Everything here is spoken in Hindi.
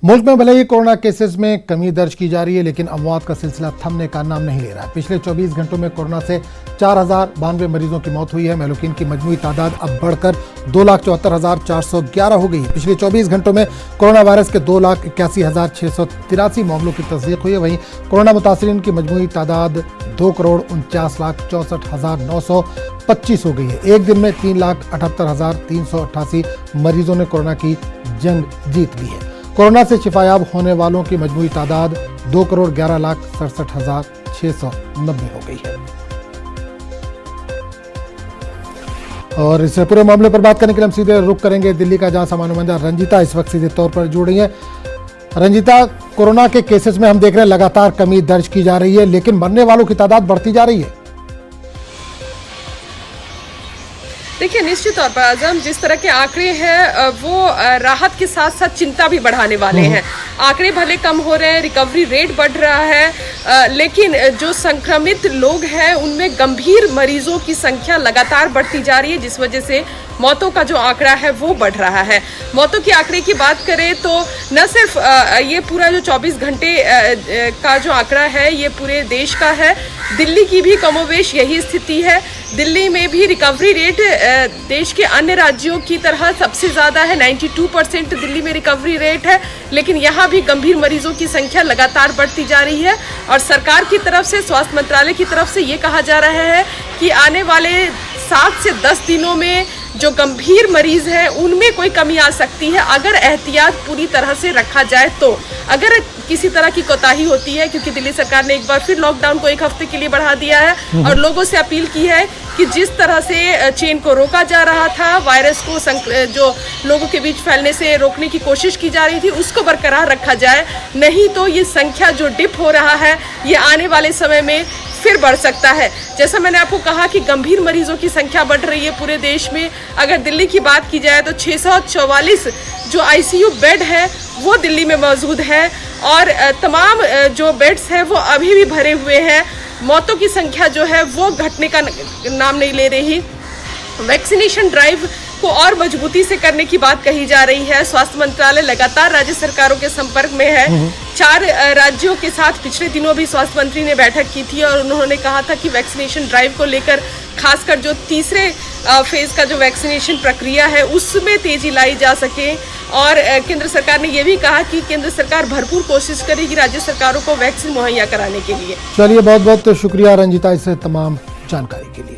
मुल्क में भले ही कोरोना केसेस में कमी दर्ज की जा रही है, लेकिन अमवात का सिलसिला थमने का नाम नहीं ले रहा है। पिछले 24 घंटों में कोरोना से 4092 मरीजों की मौत हुई है। महलूकीन की मजमूई तादाद अब बढ़कर 2,74,411 हो गई है। पिछले 24 घंटों में कोरोना वायरस के 2,81,683 मामलों की तस्दीक हुई है। वहीं कोरोना मुतासरीन की मजमूई तादाद 2,49,64,925 हो गई है। एक दिन में 3,78,388 मरीजों ने कोरोना की जंग जीत ली है। कोरोना से शिफायाब होने वालों की मजमूई तादाद 2,11,67,690 हो गई है। और इस पूरे मामले पर बात करने के लिए हम सीधे रुख करेंगे दिल्ली का, जहां सामान्य मंजा रंजीता इस वक्त सीधे तौर पर जुड़ रही है। रंजीता, कोरोना के केसेस में हम देख रहे हैं लगातार कमी दर्ज की जा रही है, लेकिन मरने वालों की तादाद बढ़ती जा रही है। देखिए, निश्चित तौर पर आजम, जिस तरह के आंकड़े हैं वो राहत के साथ साथ चिंता भी बढ़ाने वाले हैं। आंकड़े भले कम हो रहे हैं, रिकवरी रेट बढ़ रहा है, लेकिन जो संक्रमित लोग हैं उनमें गंभीर मरीजों की संख्या लगातार बढ़ती जा रही है, जिस वजह से मौतों का जो आंकड़ा है वो बढ़ रहा है। मौतों के आंकड़े की बात करें तो न सिर्फ ये पूरा जो 24 घंटे का जो आंकड़ा है ये पूरे देश का है, दिल्ली की भी कमोवेश यही स्थिति है। दिल्ली में भी रिकवरी रेट देश के अन्य राज्यों की तरह सबसे ज़्यादा है, 92% दिल्ली में रिकवरी रेट है, लेकिन यहाँ भी गंभीर मरीजों की संख्या लगातार बढ़ती जा रही है। और सरकार की तरफ से, स्वास्थ्य मंत्रालय की तरफ से ये कहा जा रहा है कि आने वाले 7 से 10 दिनों में जो गंभीर मरीज हैं उनमें कोई कमी आ सकती है, अगर एहतियात पूरी तरह से रखा जाए तो। अगर किसी तरह की कोताही होती है, क्योंकि दिल्ली सरकार ने एक बार फिर लॉकडाउन को 1 हफ्ते के लिए बढ़ा दिया है और लोगों से अपील की है कि जिस तरह से चेन को रोका जा रहा था, वायरस को जो लोगों के बीच फैलने से रोकने की कोशिश की जा रही थी, उसको बरकरार रखा जाए। नहीं तो ये संख्या जो डिप हो रहा है ये आने वाले समय में फिर बढ़ सकता है। जैसा मैंने आपको कहा कि गंभीर मरीजों की संख्या बढ़ रही है पूरे देश में। अगर दिल्ली की बात की जाए तो 644 जो आईसीयू बेड है वो दिल्ली में मौजूद है और तमाम जो बेड्स हैं वो अभी भी भरे हुए हैं। मौतों की संख्या जो है वो घटने का नाम नहीं ले रही। वैक्सीनेशन ड्राइव को और मजबूती से करने की बात कही जा रही है। स्वास्थ्य मंत्रालय लगातार राज्य सरकारों के संपर्क में है। 4 राज्यों के साथ पिछले दिनों भी स्वास्थ्य मंत्री ने बैठक की थी और उन्होंने कहा था कि वैक्सीनेशन ड्राइव को लेकर खासकर जो तीसरे फेज का जो वैक्सीनेशन प्रक्रिया है उसमें तेजी लाई जा सके। और केंद्र सरकार ने यह भी कहा कि केंद्र सरकार भरपूर कोशिश करेगी राज्य सरकारों को वैक्सीन मुहैया कराने के लिए। चलिए, बहुत बहुत शुक्रिया रंजीता इस तमाम जानकारी के लिए।